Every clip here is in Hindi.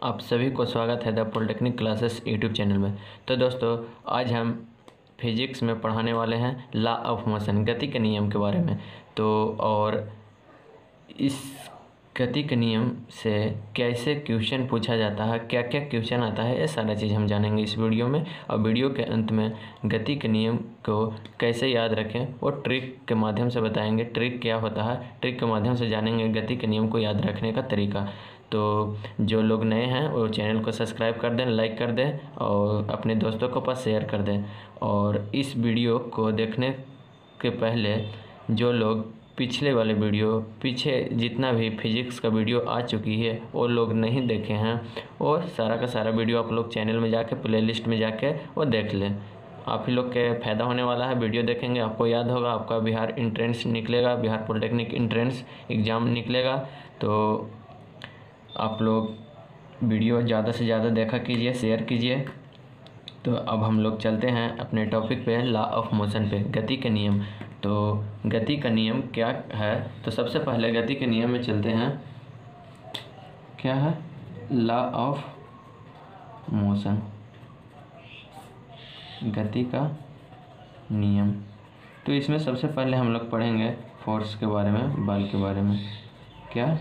आप सभी को स्वागत है the polytechnic classes YouTube channel में। तो दोस्तों, आज हम फिजिक्स में पढ़ाने वाले हैं लॉ ऑफ मोशन, गति के नियम के बारे में। तो और इस गति के नियम से कैसे क्वेश्चन पूछा जाता है, क्या क्या क्वेश्चन आता है, ये सारा चीज़ हम जानेंगे इस वीडियो में। और वीडियो के अंत में गति के नियम को कैसे याद रखें वो ट्रिक के माध्यम से बताएंगे। ट्रिक क्या होता है, ट्रिक के माध्यम से जानेंगे गति के नियम को याद रखने का तरीका। तो जो लोग नए हैं वो चैनल को सब्सक्राइब कर दें, लाइक कर दें और अपने दोस्तों को पास शेयर कर दें। और इस वीडियो को देखने के पहले जो लोग पिछले वाले वीडियो, पीछे जितना भी फिजिक्स का वीडियो आ चुकी है वो लोग नहीं देखे हैं, और सारा का सारा वीडियो आप लोग चैनल में जाके प्लेलिस्ट में जाके वो देख लें। आप ही लोग के फ़ायदा होने वाला है। वीडियो देखेंगे, आपको याद होगा, आपका बिहार इंट्रेंस निकलेगा, बिहार पॉलिटेक्निक इंट्रेंस एग्ज़ाम निकलेगा। तो आप लोग वीडियो ज़्यादा से ज़्यादा देखा कीजिए, शेयर कीजिए। तो अब हम लोग चलते हैं अपने टॉपिक पे, लॉ ऑफ मोशन पे, गति के नियम। तो गति का नियम क्या है, तो सबसे पहले गति के नियम में चलते हैं। क्या है लॉ ऑफ मोशन, गति का नियम। तो इसमें सबसे पहले हम लोग पढ़ेंगे फोर्स के बारे में, बल के बारे में। क्या,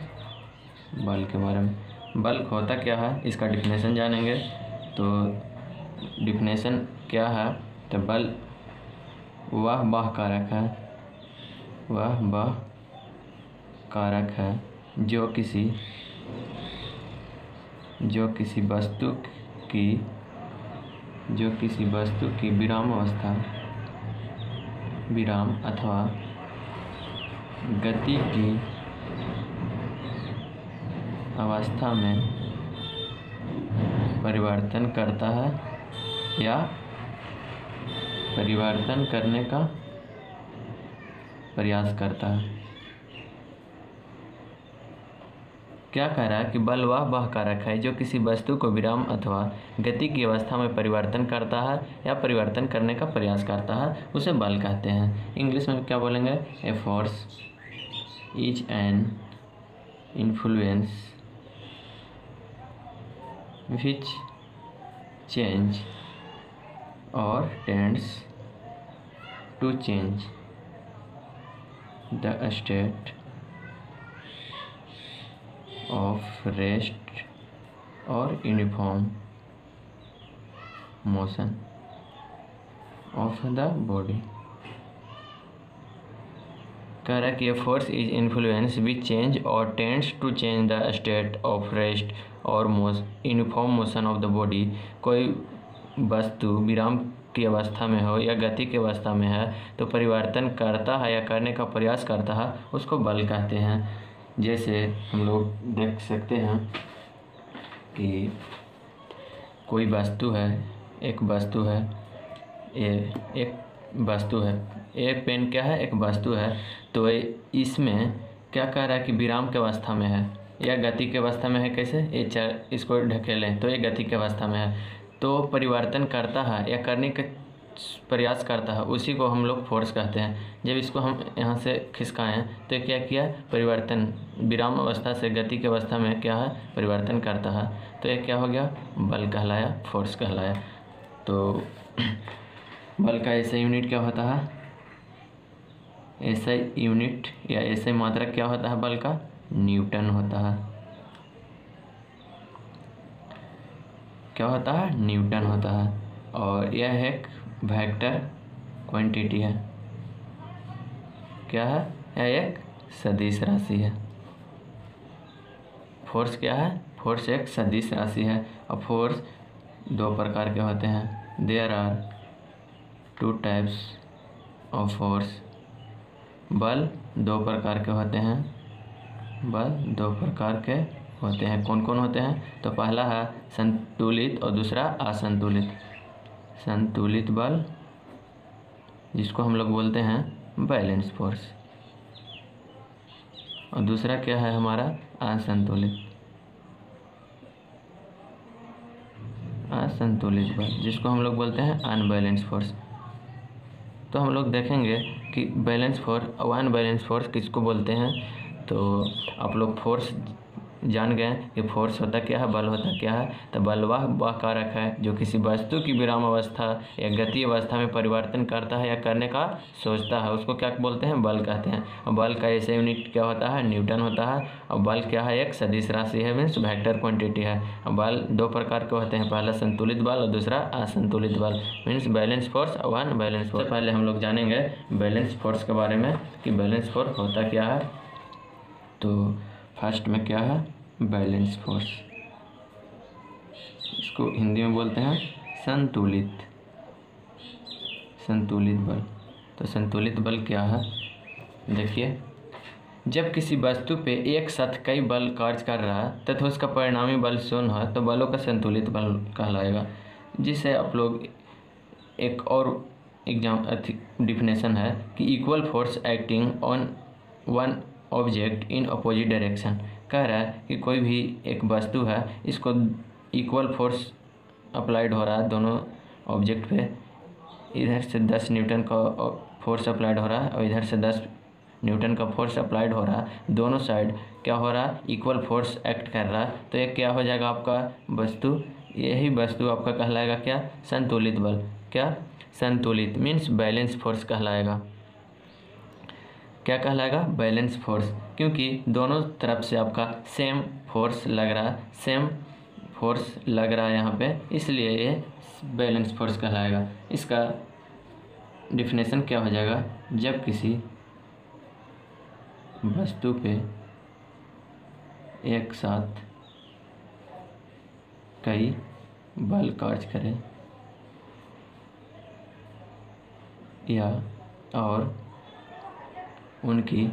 बल के बारे में। बल होता क्या है इसका डिफिनेशन जानेंगे। तो डिफिनेशन क्या है, तो बल वह बाह्य कारक है, वह बाह्य कारक है जो किसी वस्तु की विराम अथवा गति की अवस्था में परिवर्तन करता है या परिवर्तन करने का प्रयास करता है। क्या कह रहा है कि बल वह बाह्य कारक है जो किसी वस्तु को विराम अथवा गति की अवस्था में परिवर्तन करता है या परिवर्तन करने का प्रयास करता है, उसे बल कहते हैं। इंग्लिश में क्या बोलेंगे, a force is an influence which change or tends to change the state of rest or uniform motion of the body। कह रहा है कि force is influence which change और tends to change the state of rest और uniform motion of the body. कोई वस्तु विराम की अवस्था में हो या गति की अवस्था में है तो परिवर्तन करता है या करने का प्रयास करता है, उसको बल कहते हैं। जैसे हम लोग देख सकते हैं कि कोई वस्तु है, एक वस्तु है, एक पेन क्या है, एक वस्तु है। तो इसमें क्या कह रहा है कि विराम की अवस्था में है या गति की अवस्था में है। कैसे, इसको ढकेलें तो ये गति की अवस्था में है, तो परिवर्तन करता है या करने का प्रयास करता है, उसी को हम लोग फोर्स कहते हैं। जब इसको हम यहाँ से खिसकाएं तो ये क्या किया, परिवर्तन, विराम अवस्था से गति की अवस्था में क्या है, परिवर्तन करता है। तो ये क्या हो गया, बल कहलाया, फोर्स कहलाया। तो बल का ऐसा यूनिट क्या होता है, ऐसा यूनिट या ऐसे मात्रक क्या होता है बल का, न्यूटन होता है। क्या होता है, न्यूटन होता है। और यह एक वेक्टर क्वांटिटी है। क्या है, यह एक सदिश राशि है। फोर्स क्या है, फोर्स एक सदिश राशि है। और फोर्स दो प्रकार के होते हैं। There are two types of force. बल दो प्रकार के होते हैं, बल दो प्रकार के होते हैं। कौन कौन होते हैं, तो पहला है संतुलित और दूसरा असंतुलित। संतुलित बल जिसको हम लोग बोलते हैं बैलेंस फोर्स, और दूसरा क्या है हमारा, असंतुलित बल जिसको हम लोग बोलते हैं अनबैलेंस फोर्स। तो हम लोग देखेंगे कि बैलेंस फोर्स और अनबैलेंस फोर्स किसको बोलते हैं। तो आप लोग फोर्स जान गए कि फोर्स होता क्या है, बल होता क्या है। तो बल वह कारक है जो किसी वस्तु की विराम अवस्था या गति अवस्था में परिवर्तन करता है या करने का सोचता है, उसको क्या बोलते हैं, बल कहते हैं। और बल का ऐसे यूनिट क्या होता है, न्यूटन होता है। और बल क्या है, एक सदिश राशि है, मीन्स वेक्टर क्वांटिटी है। और बल दो प्रकार के होते हैं, पहला संतुलित बल और दूसरा असंतुलित बल, मीन्स बैलेंस फोर्स और अनबैलेंस फोर्स। पहले हम लोग जानेंगे बैलेंस फोर्स के बारे में कि बैलेंस फोर्स होता क्या है। तो फर्स्ट में क्या है, बैलेंस फोर्स, इसको हिंदी में बोलते हैं संतुलित बल। तो संतुलित बल क्या है, देखिए, जब किसी वस्तु पे एक साथ कई बल कार्य कर रहा है तथा उसका परिणामी बल शून्य है तो बलों का संतुलित बल कहलाएगा। जिसे आप लोग एक और डिफिनेशन है कि equal force acting on one object in opposite direction. कह रहा है कि कोई भी एक वस्तु है, इसको इक्वल फोर्स अप्लाइड हो रहा है दोनों ऑब्जेक्ट पे। इधर से 10 न्यूटन का फोर्स अप्लाइड हो रहा है और इधर से 10 न्यूटन का फोर्स अप्लाइड हो रहा है। दोनों साइड क्या हो रहा है, इक्वल फोर्स एक्ट कर रहा है। तो ये क्या हो जाएगा आपका वस्तु, यही वस्तु आपका कहलाएगा क्या, संतुलित बल। क्या, संतुलित मीन्स बैलेंस फोर्स कहलाएगा। क्या कहलाएगा, बैलेंस फोर्स, क्योंकि दोनों तरफ से आपका सेम फोर्स लग रहा है यहाँ पे, इसलिए ये बैलेंस फोर्स कहलाएगा। इसका डिफिनेशन क्या हो जाएगा, जब किसी वस्तु पे एक साथ कई बल कार्य करें या और उनकी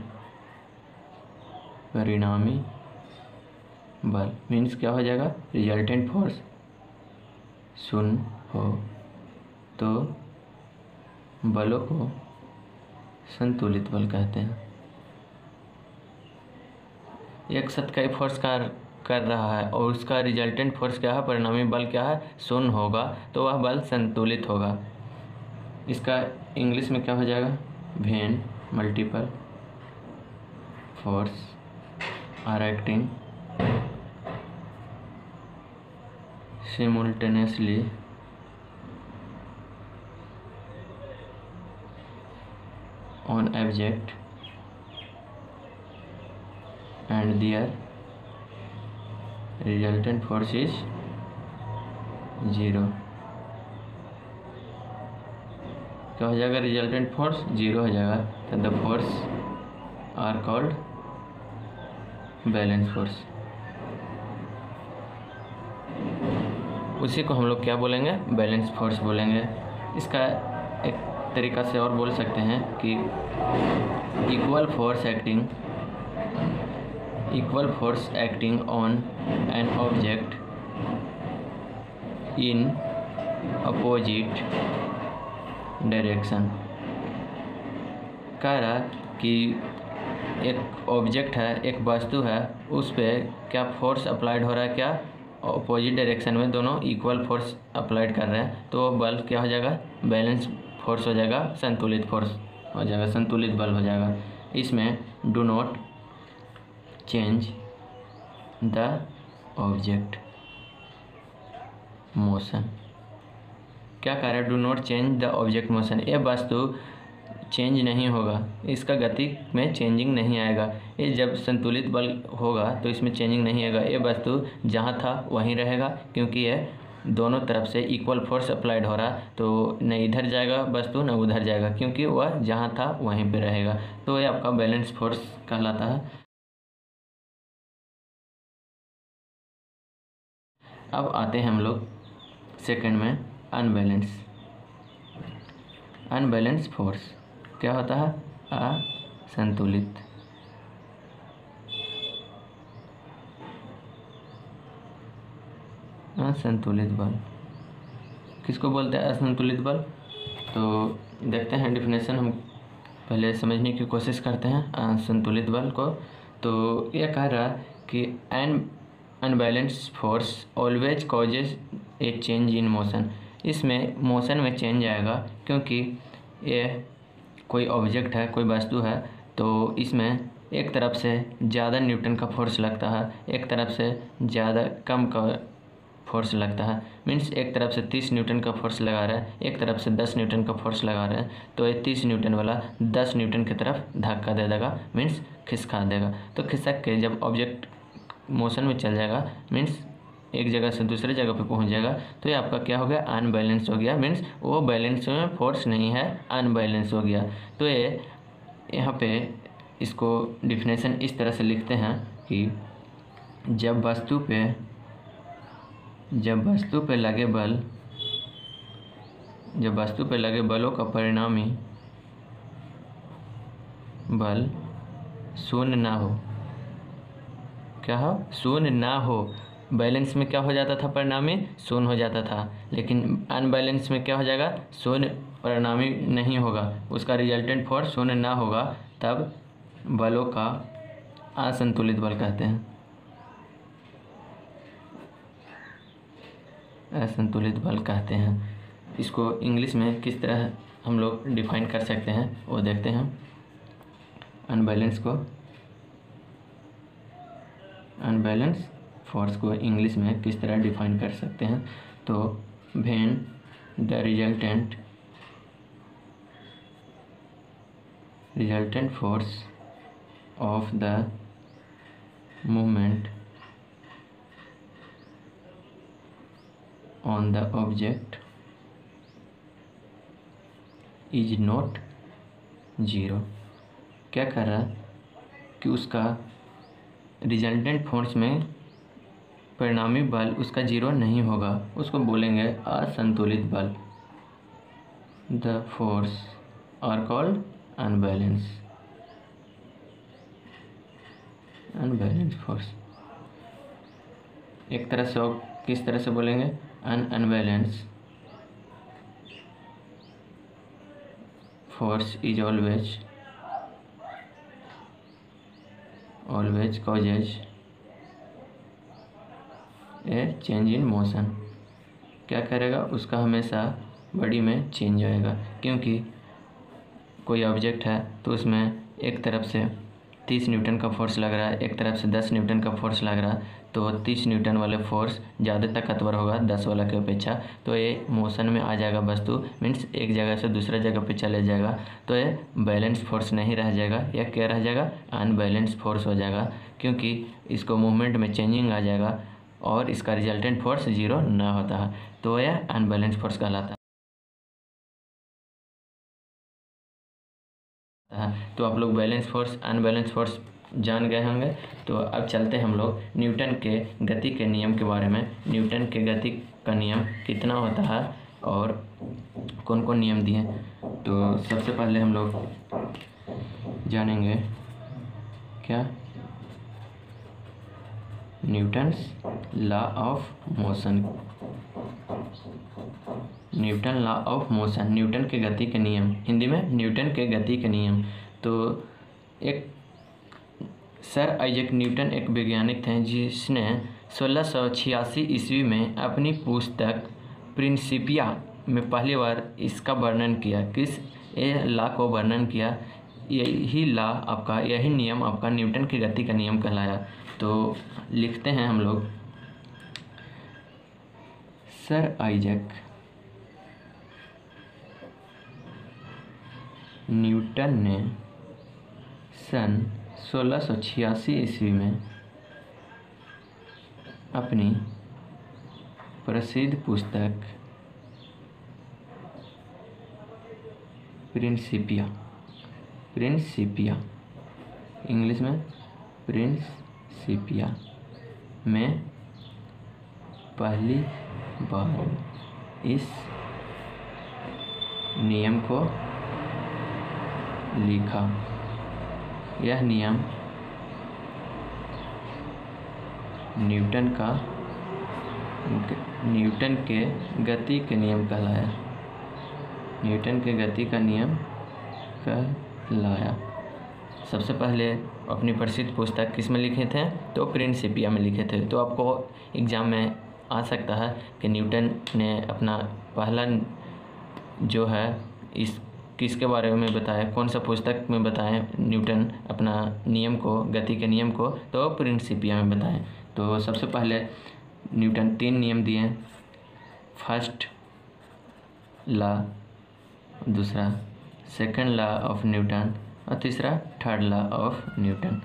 परिणामी बल मीन्स क्या हो जाएगा, रिजल्टेंट फोर्स शून्य हो तो बलों को संतुलित बल कहते हैं। एक साथ कई फोर्स कार्य कर रहा है और उसका रिजल्टेंट फोर्स क्या है, परिणामी बल क्या है, शून्य होगा, तो वह बल संतुलित होगा। इसका इंग्लिश में क्या हो जाएगा, when multiple force are acting simultaneously on object and their resultant force is 0। क्या हो जाएगा, रिजल्टेंट फोर्स 0 हो जाएगा। तो the force are called balance force. उसी को हम लोग क्या बोलेंगे, बैलेंस फोर्स बोलेंगे। इसका एक तरीका से और बोल सकते हैं कि equal force acting on an object in opposite direction. कह रहा कि एक ऑब्जेक्ट है, एक वस्तु है, उस पर क्या फोर्स अप्लाइड हो रहा है, क्या अपोजिट डायरेक्शन में दोनों इक्वल फोर्स अप्लाइड कर रहे हैं, तो बल क्या हो जाएगा, बैलेंस फोर्स हो जाएगा, संतुलित फोर्स हो जाएगा, संतुलित बल हो जाएगा। इसमें do not change the object motion. क्या कह रहा है, do not change the object motion, ये वस्तु चेंज नहीं होगा, इसका गति में चेंजिंग नहीं आएगा। ये जब संतुलित बल होगा तो इसमें चेंजिंग नहीं आएगा, ये वस्तु जहाँ था वहीं रहेगा, क्योंकि ये दोनों तरफ से इक्वल फोर्स अप्लाइड हो रहा, तो न इधर जाएगा वस्तु न उधर जाएगा, क्योंकि वह जहाँ था वहीं पे रहेगा। तो ये आपका बैलेंस फोर्स कहलाता है। अब आते हैं हम लोग सेकंड में, अनबैलेंस फोर्स। क्या होता है, असंतुलित बल। किसको बोलते हैं, असंतुलित बल। तो देखते हैं डिफिनेशन, हम पहले समझने की कोशिश करते हैं असंतुलित बल को। तो यह कह रहा है कि an unbalance force always causes a change in motion. इसमें मोशन में चेंज आएगा, क्योंकि ये कोई ऑब्जेक्ट है, कोई वस्तु है, तो इसमें एक तरफ से ज़्यादा न्यूटन का फोर्स लगता है, एक तरफ से ज़्यादा कम का फोर्स लगता है। मीन्स एक तरफ से 30 न्यूटन का फोर्स लगा रहा है, एक तरफ से 10 न्यूटन का फोर्स लगा रहा है, तो ये 30 न्यूटन वाला 10 न्यूटन की तरफ धक्का दे देगा, मीन्स खिसका देगा। तो खिसक के जब ऑब्जेक्ट मोशन में चल जाएगा, मीन्स एक जगह से दूसरे जगह पे पहुंच जाएगा, तो ये आपका क्या हो गया, अनबैलेंस हो गया। मीन्स वो बैलेंस में फोर्स नहीं है, अनबैलेंस हो गया। तो ये यहाँ पे इसको डिफिनेशन इस तरह से लिखते हैं कि जब वस्तु पे लगे बलों का परिणामी बल शून्य ना हो, क्या हो, शून्य ना हो। बैलेंस में क्या हो जाता था, परिणामी शून्य हो जाता था, लेकिन अनबैलेंस में क्या हो जाएगा, शून्य परिणामी नहीं होगा, उसका रिजल्टेंट फोर्स शून्य ना होगा, तब बलों का असंतुलित बल कहते हैं। असंतुलित बल कहते हैं। इसको इंग्लिश में किस तरह हम लोग डिफाइन कर सकते हैं वो देखते हैं। अनबैलेंस फोर्स को इंग्लिश में किस तरह डिफाइन कर सकते हैं, तो when the resultant force of the movement on the object is not zero। क्या कर रहा है कि उसका रिजल्टेंट फोर्स में परिणामी बल उसका जीरो नहीं होगा, उसको बोलेंगे असंतुलित बल। The force are called unbalance force. एक तरह से किस तरह से बोलेंगे, unbalance force is always causes a change in motion. क्या करेगा, उसका हमेशा बॉडी में चेंज आएगा, क्योंकि कोई ऑब्जेक्ट है तो उसमें एक तरफ से 30 न्यूटन का फोर्स लग रहा है, एक तरफ से 10 न्यूटन का फोर्स लग रहा है, तो 30 न्यूटन वाले फोर्स ज़्यादा ताकतवर होगा 10 वाला के अपेक्षा, तो ये मोशन में आ जाएगा वस्तु, मीन्स एक जगह से दूसरे जगह पे चले जाएगा, तो ये बैलेंस फोर्स नहीं रह जाएगा, या क्या रह जाएगा, अनबैलेंस फोर्स हो जाएगा, क्योंकि इसको मूवमेंट में चेंजिंग आ जाएगा और इसका रिजल्टेंट फोर्स जीरो ना होता है, तो यह अनबैलेंस फोर्स कहलाता है। तो आप लोग बैलेंस फोर्स, अनबैलेंस फोर्स जान गए होंगे। तो अब चलते हैं हम लोग न्यूटन के गति के नियम के बारे में। न्यूटन के गति का नियम कितना होता है और कौन कौन नियम दिए हैं। तो सबसे पहले हम लोग जानेंगे क्या, Newton's law of motion. Newton law of motion, Newton के गति के नियम, हिंदी में न्यूटन के गति के नियम। तो एक सर आइजैक न्यूटन एक वैज्ञानिक थे जिसने 1686 ईस्वी में अपनी पुस्तक प्रिंसिपिया में पहली बार इसका वर्णन किया। किस लॉ को वर्णन किया, यही लॉ आपका, यही नियम आपका न्यूटन की गति का नियम कहलाया। तो लिखते हैं हम लोग, सर आइजैक न्यूटन ने सन 1686 ईस्वी में अपनी प्रसिद्ध पुस्तक प्रिंसिपिया इंग्लिश में प्रिंसिपिया में पहली बार इस नियम को लिखा। यह नियम न्यूटन के गति के नियम कहलाया। न्यूटन के गति का नियम कहलाया। सबसे पहले अपनी प्रसिद्ध पुस्तक किस में लिखे थे, तो प्रिंसिपिया में लिखे थे। तो आपको एग्ज़ाम में आ सकता है कि न्यूटन ने अपना पहला जो है इस किसके बारे में बताया, कौन सा पुस्तक में बताएं न्यूटन अपना नियम को, गति के नियम को, तो प्रिंसिपिया में बताएं। तो सबसे पहले न्यूटन 3 नियम दिए, फर्स्ट लॉ, दूसरा सेकंड लॉ ऑफ न्यूटन और तीसरा third law of Newton.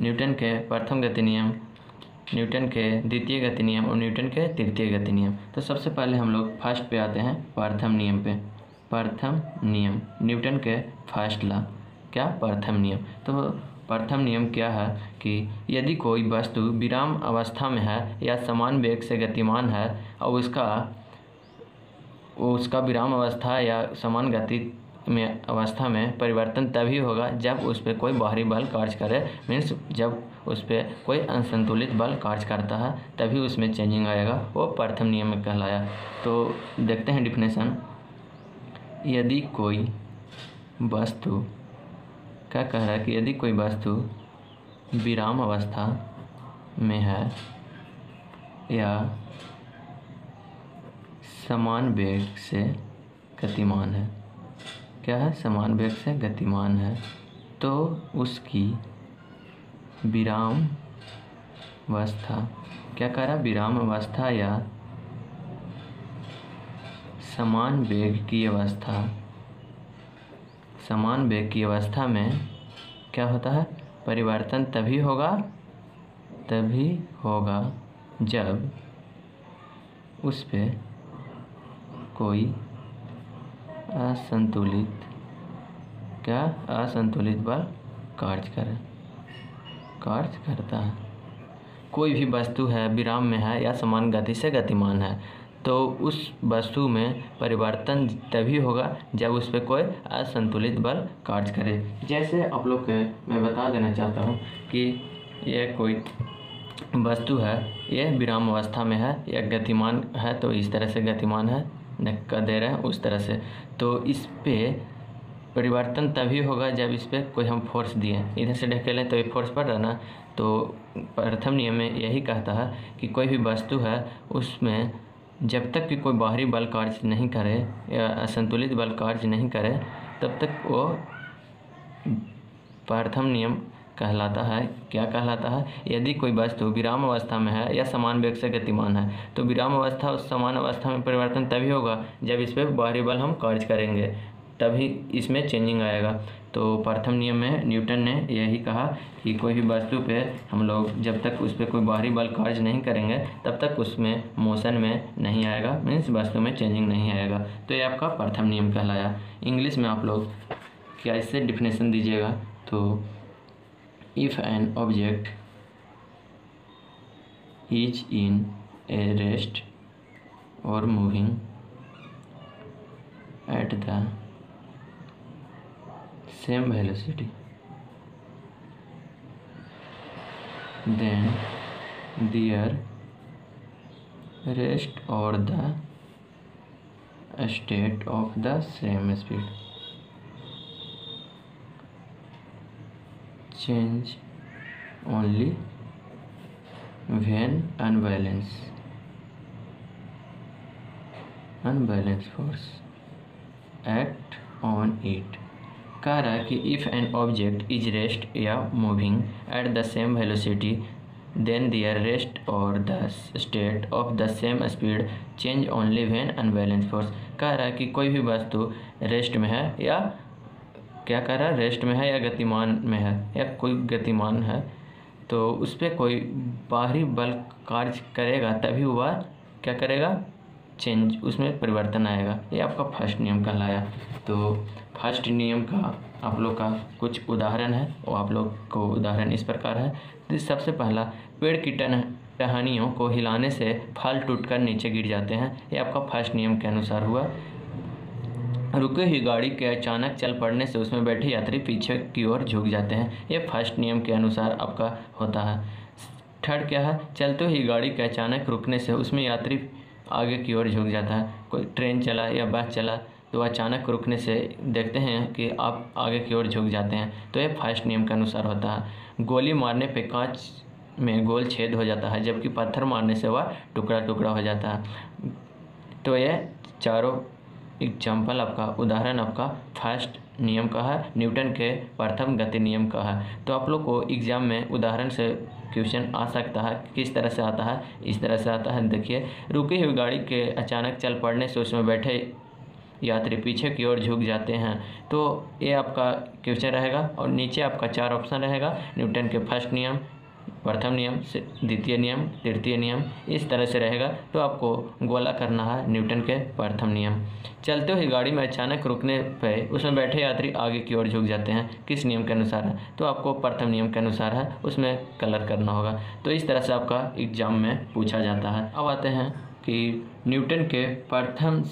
Newton के प्रथम गति नियम, न्यूटन के द्वितीय गति नियम और न्यूटन के तृतीय गति नियम। तो सबसे पहले हम लोग फर्स्ट पे आते हैं, प्रथम नियम पे। प्रथम नियम न्यूटन के फर्स्ट लॉ, क्या प्रथम नियम। तो प्रथम नियम क्या है कि यदि कोई वस्तु विराम अवस्था में है या समान वेग से गतिमान है और उसका विराम अवस्था या समान गति में अवस्था में परिवर्तन तभी होगा जब उस पर कोई बाहरी बल कार्य करे, मीन्स जब उस पर कोई असंतुलित बल कार्य करता है तभी उसमें चेंजिंग आएगा, वो प्रथम नियम में कहलाया। तो देखते हैं डिफिनेशन। यदि कोई वस्तु, क्या कह रहा है कि यदि कोई वस्तु विराम अवस्था में है या समान वेग से गतिमान है, क्या है, समान वेग से गतिमान है, तो उसकी विराम अवस्था, क्या कह रहा, विराम अवस्था या समान वेग की अवस्था, समान वेग की अवस्था में क्या होता है, परिवर्तन तभी होगा जब उस पे कोई असंतुलित बल कार्य करता है। कोई भी वस्तु है, विराम में है या समान गति से गतिमान है, तो उस वस्तु में परिवर्तन तभी होगा जब उस पर कोई असंतुलित बल कार्य करे। जैसे आप लोग के मैं बता देना चाहता हूँ कि यह कोई वस्तु है, यह विराम अवस्था में है या गतिमान है, तो इस तरह से गतिमान है, धक्का दे रहे हैं उस तरह से, तो इस पे परिवर्तन तभी होगा जब इस पे कोई हम फोर्स दिए, इधर से ढकेलें तो ये फोर्स पड़ रहा ना। तो प्रथम नियम में यही कहता है कि कोई भी वस्तु है उसमें जब तक कि कोई बाहरी बल कार्य नहीं करे या असंतुलित बल कार्य नहीं करे तब तक वो प्रथम नियम कहलाता है। क्या कहलाता है, यदि कोई वस्तु विराम अवस्था में है या समान वेग से गतिमान है, तो विराम अवस्था और समान अवस्था में परिवर्तन तभी होगा जब इस पर बाहरी बल हम कार्य करेंगे, तभी इसमें चेंजिंग आएगा। तो प्रथम नियम में न्यूटन ने यही कहा कि कोई भी वस्तु पे हम लोग जब तक उस पर कोई बाहरी बल कार्य नहीं करेंगे तब तक उसमें मोशन में नहीं आएगा, मीन्स वस्तु में चेंजिंग नहीं आएगा। तो ये आपका प्रथम नियम कहलाया। इंग्लिश में आप लोग क्या इससे डिफिनेशन दीजिएगा, तो if an object is in a rest or moving at the same velocity, then their rest or the state of the same speed change only when unbalanced force act on it। कह रहा है कि if an object is rest या moving at the same velocity then their rest or the state of the same speed change only when unbalanced force। कह रहा है कि कोई भी वस्तु रेस्ट में है या क्या कर रहा है, रेस्ट में है या गतिमान में है या कोई गतिमान है, तो उस पर कोई बाहरी बल कार्य करेगा तभी वह क्या करेगा, चेंज, उसमें परिवर्तन आएगा। ये आपका फर्स्ट नियम कहलाया। तो फर्स्ट नियम का आप लोग का कुछ उदाहरण है, और आप लोग को उदाहरण इस प्रकार है। तो सबसे पहला, पेड़ की टहनियों को हिलाने से फल टूटकर नीचे गिर जाते हैं। ये आपका फर्स्ट नियम के अनुसार हुआ। रुकी हुई गाड़ी के अचानक चल पड़ने से उसमें बैठे यात्री पीछे की ओर झुक जाते हैं। ये फर्स्ट नियम के अनुसार आपका होता है। थर्ड क्या है, चलते हुई गाड़ी के अचानक रुकने से उसमें यात्री आगे की ओर झुक जाता है। कोई ट्रेन चला या बस चला तो अचानक रुकने से देखते हैं कि आप आगे की ओर झुक जाते हैं, तो ये फर्स्ट नियम के अनुसार होता है। गोली मारने पे कांच में गोल छेद हो जाता है, जबकि पत्थर मारने से वह टुकड़ा टुकड़ा हो जाता है। तो ये चारों एग्जाम्पल आपका उदाहरण आपका फर्स्ट नियम का है, न्यूटन के प्रथम गति नियम का है। तो आप लोग को एग्जाम में उदाहरण से क्वेश्चन आ सकता है। किस तरह से आता है? इस तरह से आता है। देखिए, रुकी हुई गाड़ी के अचानक चल पड़ने से उसमें बैठे यात्री पीछे की ओर झुक जाते हैं। तो ये आपका क्वेश्चन रहेगा और नीचे आपका 4 ऑप्शन रहेगा। न्यूटन के फर्स्ट नियम, प्रथम नियम, द्वितीय नियम, तृतीय नियम, इस तरह से रहेगा। तो आपको गोला करना है न्यूटन के प्रथम नियम। चलते हुए गाड़ी में अचानक रुकने पर उसमें बैठे यात्री आगे की ओर झुक जाते हैं, किस नियम के अनुसार है? तो आपको प्रथम नियम के अनुसार है, उसमें कलर करना होगा। तो इस तरह से आपका एग्जाम में पूछा जाता है। अब आते हैं कि न्यूटन के प्रथम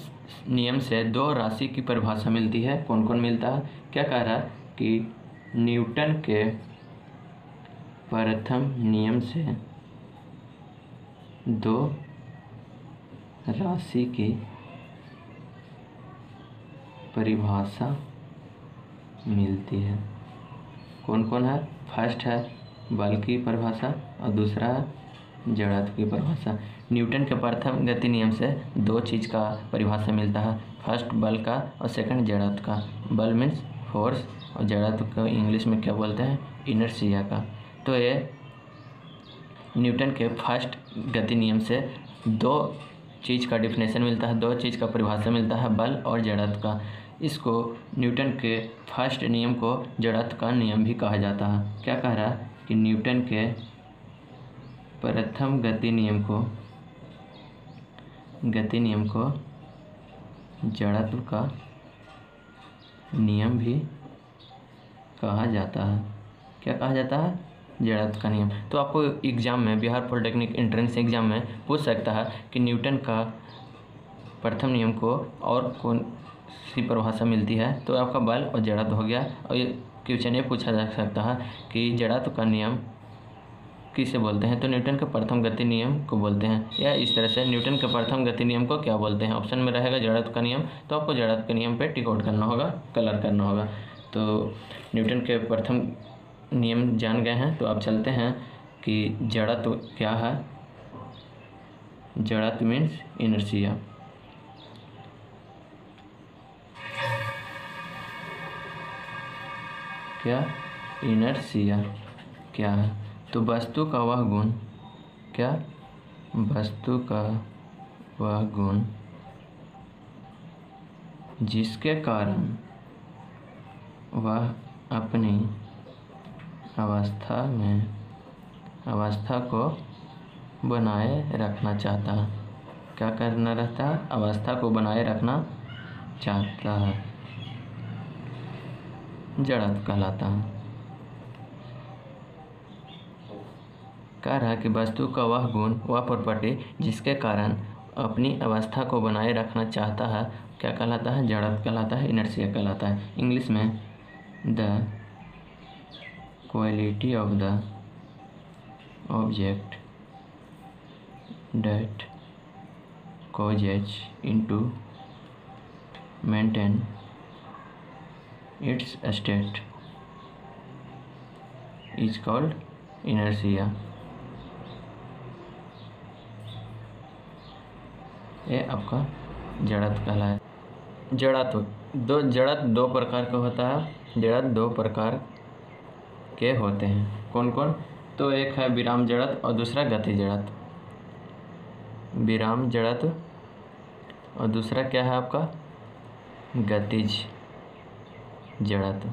नियम से 2 राशि की परिभाषा मिलती है। कौन कौन मिलता है? क्या कह रहा है कि न्यूटन के प्रथम नियम से 2 राशि की परिभाषा मिलती है। कौन कौन है? फर्स्ट है बल की परिभाषा और दूसरा है जड़त्व की परिभाषा। न्यूटन के प्रथम गति नियम से 2 चीज़ का परिभाषा मिलता है, फर्स्ट बल का और सेकंड जड़त्व का। बल मीन्स फोर्स और जड़त्व को इंग्लिश में क्या बोलते हैं? इनर्शिया का। तो ये न्यूटन के फर्स्ट गति नियम से 2 चीज़ का डिफिनेशन मिलता है, 2 चीज़ का परिभाषा मिलता है, बल और जड़त्व का। इसको न्यूटन के फर्स्ट नियम को जड़त्व का नियम भी कहा जाता है। क्या कह रहा है कि न्यूटन के प्रथम गति नियम को जड़त्व का नियम भी कहा जाता है। क्या कहा जाता है? जड़त्व का नियम। तो आपको एग्जाम में, बिहार पॉलिटेक्निक एंट्रेंस एग्जाम में पूछ सकता है कि न्यूटन का प्रथम नियम को और कौन सी परिभाषा मिलती है? तो आपका बल और जड़त्व हो गया। और ये क्वेश्चन ये पूछा जा सकता है कि जड़त्व का नियम किसे बोलते हैं? तो न्यूटन के प्रथम गति नियम को बोलते हैं। या इस तरह से न्यूटन के प्रथम गति नियम को क्या बोलते हैं? ऑप्शन में रहेगा जड़त्व का नियम। तो आपको जड़त्व के नियम पे टिक आउट करना होगा, कलर करना होगा। तो न्यूटन के प्रथम नियम जान गए हैं। तो आप चलते हैं कि जड़त्व क्या है। जड़त्व मीन्स इनर्शिया। क्या? इनर्शिया क्या है? तो वस्तु का वह गुण, क्या? वस्तु का वह गुण जिसके कारण वह अपनी अवस्था को बनाए रखना चाहता है। क्या करना रहता है? अवस्था को बनाए रखना चाहता है, जड़त्व कहलाता है। कह रहा है कि वस्तु का वह गुण, वह प्रॉपर्टी जिसके कारण अपनी अवस्था को बनाए रखना चाहता है, क्या कहलाता है? जड़त्व कहलाता है, इनर्शिया कहलाता है। इंग्लिश में the quality of the object that causes it to maintain its state is called inertia। ये आपका जड़त्व कहलाए। जड़त्व दो प्रकार का होता है। जड़त्व 2 प्रकार के होते हैं। कौन कौन? तो एक है विराम जड़त्व और दूसरा गति जड़त्व। विराम जड़त्व और दूसरा क्या है आपका? गतिज जड़त्व।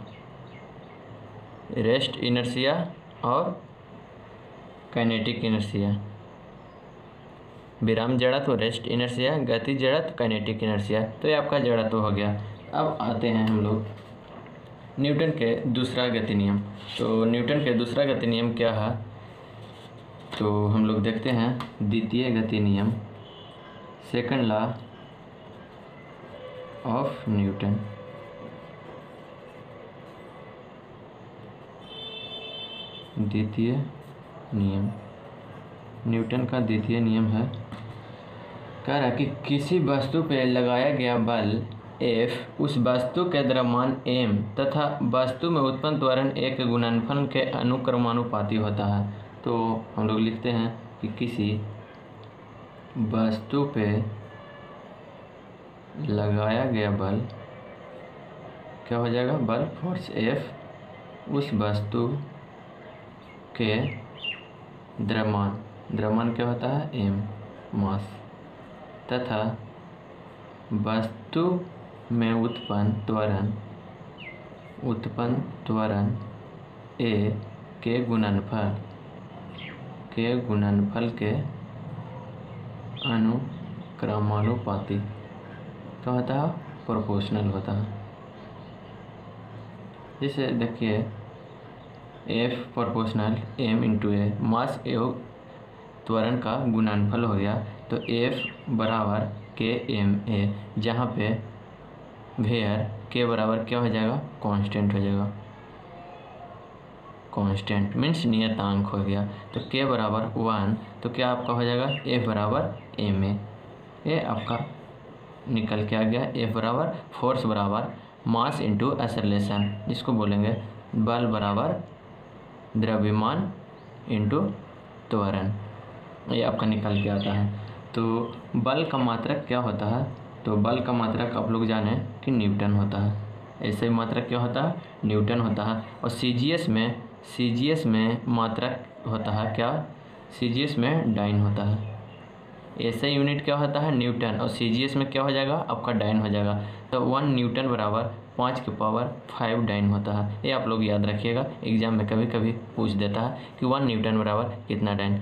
रेस्ट इनर्शिया और काइनेटिक इनर्शिया। विराम जड़त्व, रेस्ट इनर्शिया, गति जड़त्व, काइनेटिक इनर्शिया। तो ये आपका जड़त्व हो गया। अब आते हैं हम लोग न्यूटन के दूसरा गति नियम। तो न्यूटन के दूसरा गति नियम क्या है? तो हम लोग देखते हैं द्वितीय गति नियम, सेकंड लॉ ऑफ न्यूटन। द्वितीय नियम, न्यूटन का द्वितीय नियम है। कह रहा है कि किसी वस्तु पर लगाया गया बल F उस वस्तु के द्रव्यमान m तथा वस्तु में उत्पन्न त्वरण A के गुणनफल के अनुक्रमानुपाती होता है। तो हम लोग लिखते हैं कि किसी वस्तु पे लगाया गया बल क्या हो जाएगा, बल फोर्स F उस वस्तु के द्रव्यमान क्या होता है, m मास, तथा वस्तु में उत्पन्न त्वरण A के गुणनफल के अनुक्रमानुपाती क्या होता है, प्रोपोर्शनल होता है। जैसे देखिए F प्रोपोर्शनल m इंटू ए, मास एवं त्वरण का गुणनफल हो गया, तो F बराबर के एम ए, जहाँ पे वेयर के बराबर क्या हो जाएगा, कांस्टेंट हो जाएगा। कांस्टेंट मीन्स नियतांक हो गया, तो के बराबर 1, तो क्या आपका हो जाएगा, F बराबर एम ए। ये आपका निकल के आ गया। F बराबर फोर्स बराबर मास इंटू एक्सेलरेशन, इसको बोलेंगे बल बराबर द्रव्यमान इंटू त्वरण, ये आपका निकल के आता है। तो बल का मात्रक क्या होता है, तो बल का मात्रक आप लोग जाने कि न्यूटन होता है। ऐसे ही मात्रक क्या होता है, न्यूटन होता है। और सीजीएस में मात्रक होता है क्या, सीजीएस में डाइन होता है। ऐसे यूनिट क्या होता है, न्यूटन, और सीजीएस में क्या हो जाएगा, आपका डाइन हो जाएगा। तो 1 न्यूटन बराबर 5 की पावर 5 डाइन होता है। ये आप लोग याद रखिएगा, एग्जाम में कभी कभी पूछ देता है कि 1 न्यूटन बराबर कितना डाइन,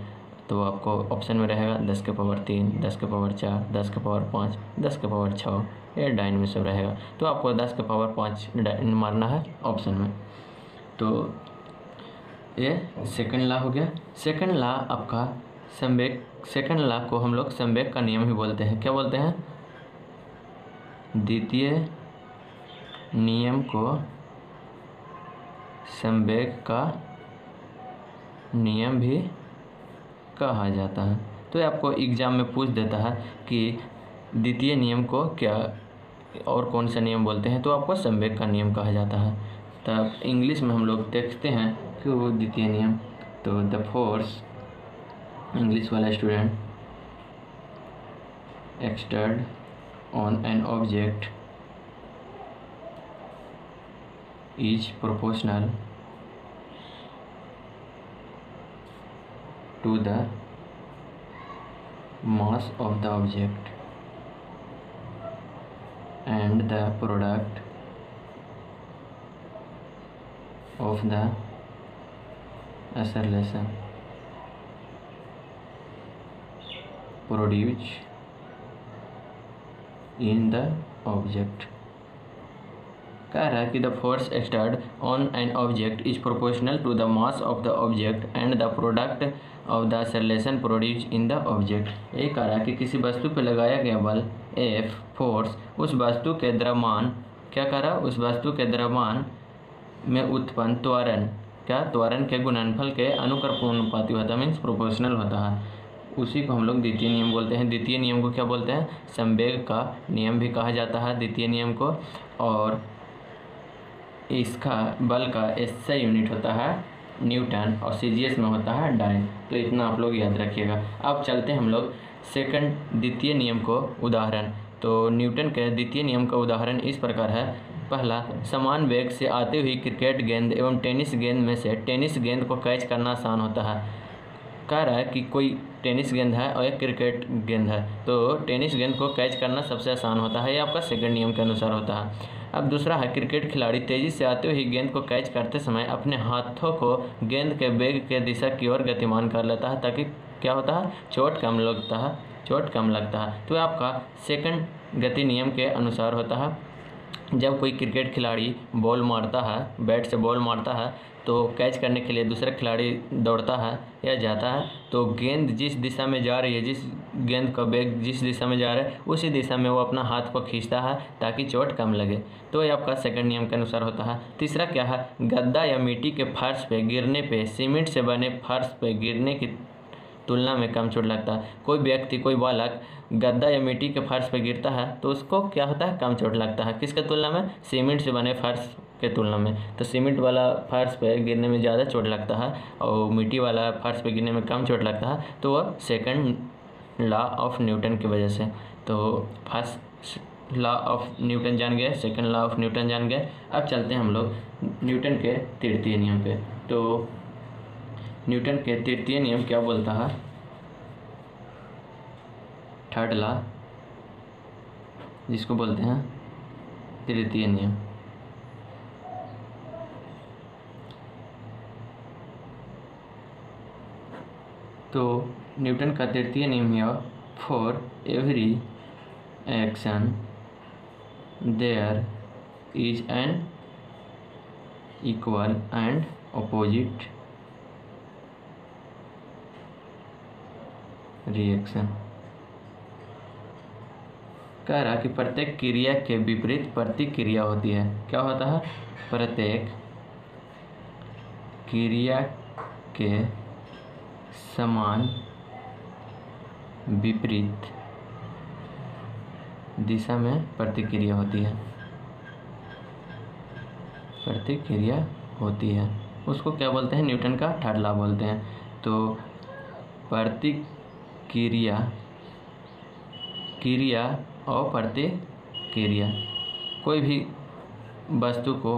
तो आपको ऑप्शन में रहेगा 10 के पावर 3, 10 के पावर 4, 10 के पावर 5, 10 के पावर 6, ये डाइन में सब रहेगा। तो आपको 10 के पावर 5 डाइन मारना है ऑप्शन में। तो ये सेकंड लॉ हो गया। सेकंड लॉ आपका संवेग, सेकंड लॉ को हम लोग संवेग का नियम ही बोलते हैं। क्या बोलते हैं, द्वितीय नियम को संवेग का नियम भी कहा जाता है। तो आपको एग्जाम में पूछ देता है कि द्वितीय नियम को क्या और कौन सा नियम बोलते हैं, तो आपको संवेग का नियम कहा जाता है। तब इंग्लिश में हम लोग देखते हैं कि वो द्वितीय नियम, तो द फोर्स, इंग्लिश वाला student, exerted on an object is proportional to the mass of the object and the product of the acceleration produced in the object। कह रहा है कि the force exerted on an object is proportional to the mass of the object and the product of the acceleration produced in the object. ये कह रहा है कि किसी वस्तु पर लगाया गया बल F फोर्स उस वस्तु के द्रव्यमान, क्या कह रहा है, उस वस्तु के द्रव्यमान में उत्पन्न त्वरण, क्या त्वरण के गुणनफल के अनुक्रमानुपाती होता है, मीन्स प्रोपोर्शनल होता है। उसी को हम लोग द्वितीय नियम बोलते हैं। द्वितीय नियम को क्या बोलते हैं, संवेग का नियम भी कहा जाता है द्वितीय नियम को। और इसका बल का एसआई यूनिट होता है न्यूटन और सीजीएस में होता है डाइन। तो इतना आप लोग याद रखिएगा। अब चलते हैं हम लोग सेकंड द्वितीय नियम को उदाहरण। तो न्यूटन के द्वितीय नियम का उदाहरण इस प्रकार है। पहला, समान वेग से आती हुई क्रिकेट गेंद एवं टेनिस गेंद में से टेनिस गेंद को कैच करना आसान होता है। कह रहा है कि कोई टेनिस गेंद है और एक क्रिकेट गेंद है, तो टेनिस गेंद को कैच करना सबसे आसान होता है। ये आपका सेकंड नियम के अनुसार होता है। अब दूसरा है, क्रिकेट खिलाड़ी तेज़ी से आते हुए गेंद को कैच करते समय अपने हाथों को गेंद के वेग के दिशा की ओर गतिमान कर लेता है ताकि क्या होता है, चोट कम लगता है। तो आपका सेकंड गति नियम के अनुसार होता है। जब कोई क्रिकेट खिलाड़ी बॉल मारता है, बैट से बॉल मारता है, तो कैच करने के लिए दूसरा खिलाड़ी दौड़ता है या जाता है, तो गेंद जिस दिशा में जा रही है, जिस गेंद का वेग जिस दिशा में जा रहा है, उसी दिशा में वो अपना हाथ को खींचता है ताकि चोट कम लगे। तो ये आपका सेकंड नियम के अनुसार होता है। तीसरा क्या है, गद्दा या मिट्टी के फर्श पे गिरने पे, सीमेंट से बने फर्श पे गिरने तुलना में कम चोट लगता है। कोई व्यक्ति, कोई बालक गद्दा या मिट्टी के फर्श पर गिरता है तो उसको क्या होता है, कम चोट लगता है। किसके तुलना में, सीमेंट से बने फर्श के तुलना में। तो सीमेंट वाला फर्श पे गिरने में ज़्यादा चोट लगता है और मिट्टी वाला फर्श पे गिरने में कम चोट लगता है। तो वह सेकंड लॉ ऑफ न्यूटन की वजह से। तो फर्स्ट लॉ ऑफ न्यूटन जान गए, सेकंड लॉ ऑफ न्यूटन जान गए। अब चलते हैं हम लोग न्यूटन के तृतीय नियम पे। तो न्यूटन के तृतीय नियम क्या बोलता है, थर्ड लॉ, जिसको बोलते हैं तृतीय नियम। तो न्यूटन का तृतीय नियम है, for every action there is an equal and opposite reaction. कह रहा कि प्रत्येक क्रिया के विपरीत प्रतिक्रिया होती है। क्या होता है, प्रत्येक क्रिया के समान विपरीत दिशा में प्रतिक्रिया होती है, प्रतिक्रिया होती है। उसको क्या बोलते हैं, न्यूटन का थर्ड लॉ बोलते हैं। तो प्रतिक्रिया, क्रिया और प्रतिक्रिया, कोई भी वस्तु को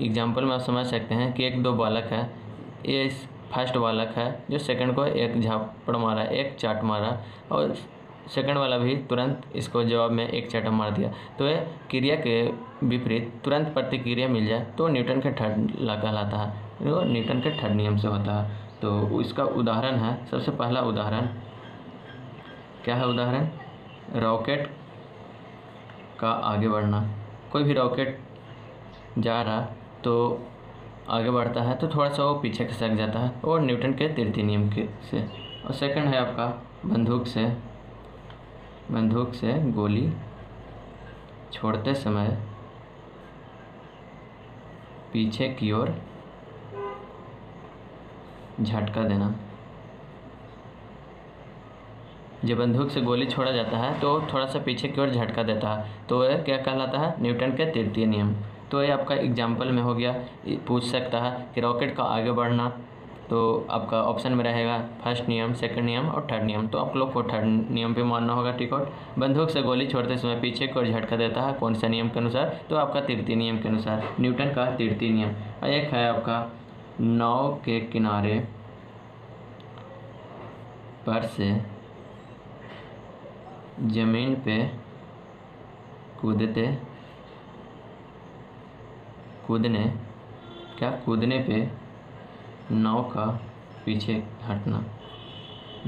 एग्जाम्पल में आप समझ सकते हैं कि एक दो बालक है, ये फर्स्ट बालक है जो सेकंड को एक झापड़ मारा, एक चाट मारा, और सेकंड वाला भी तुरंत इसको जवाब में एक चाटा मार दिया। तो ये क्रिया के विपरीत तुरंत प्रतिक्रिया मिल जाए तो न्यूटन के थर्ड लॉ कहलाता है, वो न्यूटन के थर्ड नियम से होता है। तो इसका उदाहरण है, सबसे पहला उदाहरण क्या है, उदाहरण रॉकेट का आगे बढ़ना। कोई भी रॉकेट जा रहा तो आगे बढ़ता है तो थोड़ा सा वो पीछे खिसक जाता है, और न्यूटन के तृतीय नियम के से। और सेकंड है आपका बंदूक से गोली छोड़ते समय पीछे की ओर झटका देना। जब बंदूक से गोली छोड़ा जाता है तो थोड़ा सा पीछे की ओर झटका देता है, तो यह क्या कहलाता है, न्यूटन के तृतीय नियम। तो ये आपका एग्जाम्पल में हो गया, पूछ सकता है कि रॉकेट का आगे बढ़ना, तो आपका ऑप्शन में रहेगा फर्स्ट नियम, सेकंड नियम और थर्ड नियम। तो आप लोग को थर्ड नियम पे मानना होगा, ठीक है। बंदूक से गोली छोड़ते समय पीछे की ओर झटका देता है, कौन सा नियम के अनुसार, तो आपका तृतीय नियम के अनुसार, न्यूटन का तृतीय नियम। एक है आपका नाव के किनारे पर से जमीन पे कूदने पे नाव का पीछे हटना।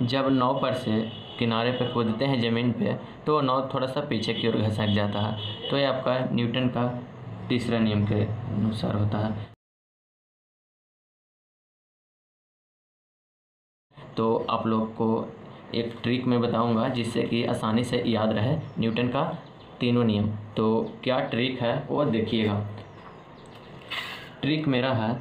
जब नाव पर से किनारे पे कूदते हैं ज़मीन पे तो नाव थोड़ा सा पीछे की ओर घसक जाता है। तो ये आपका न्यूटन का तीसरा नियम के अनुसार होता है। तो आप लोग को एक ट्रिक मैं बताऊंगा जिससे कि आसानी से याद रहे न्यूटन का तीनों नियम। तो क्या ट्रिक है वो देखिएगा। ट्रिक मेरा है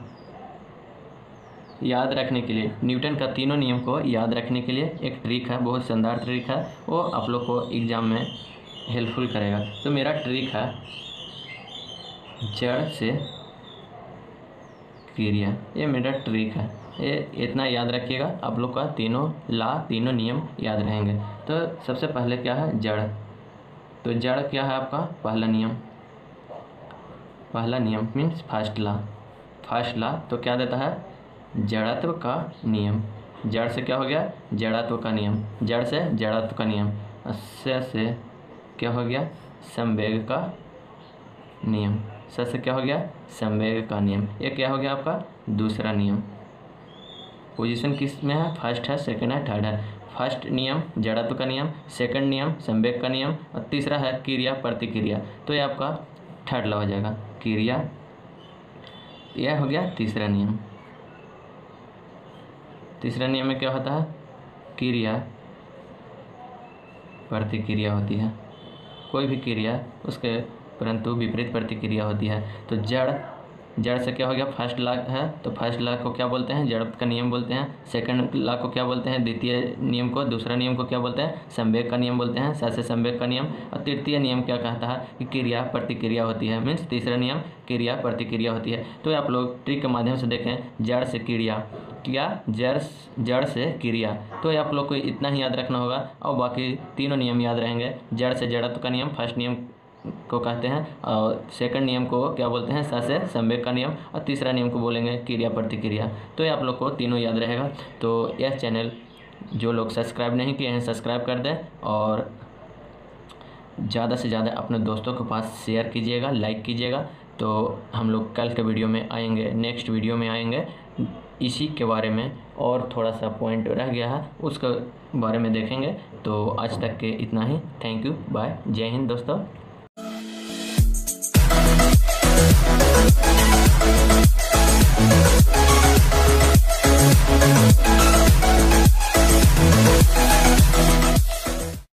याद रखने के लिए, न्यूटन का तीनों नियम को याद रखने के लिए एक ट्रिक है, बहुत शानदार ट्रिक है, वो आप लोग को एग्ज़ाम में हेल्पफुल करेगा। तो मेरा ट्रिक है जड़ से क्रिया, ये मेरा ट्रिक है, ये इतना याद रखिएगा, आप लोग का तीनों नियम याद रहेंगे। तो सबसे पहले क्या है, जड़। तो जड़ क्या है आपका पहला नियम मीन्स फर्स्ट लॉ। तो क्या देता है, जड़त्व का नियम। जड़ से क्या हो गया, जड़त्व का नियम। जड़ से जड़त्व का नियम। से क्या हो गया, संवेग का नियम। से क्या हो गया, संवेग का नियम। ये क्या हो गया आपका दूसरा नियम। पोजीशन किस में है, फर्स्ट है, सेकंड है, थर्ड है। फर्स्ट नियम जड़त्व का नियम, सेकंड नियम संवेग का नियम, और तीसरा है क्रिया प्रतिक्रिया। तो ये आपका थर्ड लॉ हो जाएगा, क्रिया। यह हो गया तीसरा नियम। तीसरा नियम में क्या होता है, क्रिया प्रतिक्रिया होती है। कोई भी क्रिया उसके परंतु विपरीत प्रतिक्रिया होती है। तो जड़ जड़ से क्या हो गया, फर्स्ट लॉ है तो फर्स्ट लॉ को क्या बोलते हैं, जड़त्व का नियम बोलते हैं। सेकंड लॉ को क्या बोलते हैं, द्वितीय नियम को, दूसरा नियम को क्या बोलते हैं, संवेग का नियम बोलते हैं, साथ से संवेग का नियम। और तृतीय नियम क्या कहता है कि क्रिया प्रतिक्रिया होती है, मीन्स तीसरा नियम क्रिया प्रतिक्रिया होती है। तो आप लोग ट्रिक के माध्यम से देखें, जड़ से क्रिया, क्या जड़ से क्रिया, तो आप लोग को इतना ही याद रखना होगा और बाकी तीनों नियम याद रहेंगे। जड़ से जड़त्व का नियम फर्स्ट नियम को कहते हैं, और सेकंड नियम को क्या बोलते हैं, स से संवेग का नियम, और तीसरा नियम को बोलेंगे क्रिया प्रतिक्रिया। तो ये आप लोग को तीनों याद रहेगा। तो यह चैनल जो लोग सब्सक्राइब नहीं किए हैं सब्सक्राइब कर दें, और ज़्यादा से ज़्यादा अपने दोस्तों के पास शेयर कीजिएगा, लाइक कीजिएगा। तो हम लोग कल के वीडियो में आएंगे, नेक्स्ट वीडियो में आएंगे इसी के बारे में, और थोड़ा सा पॉइंट रह गया है उसके बारे में देखेंगे। तो आज तक के इतना ही। थैंक यू, बाय, जय हिंद दोस्तों।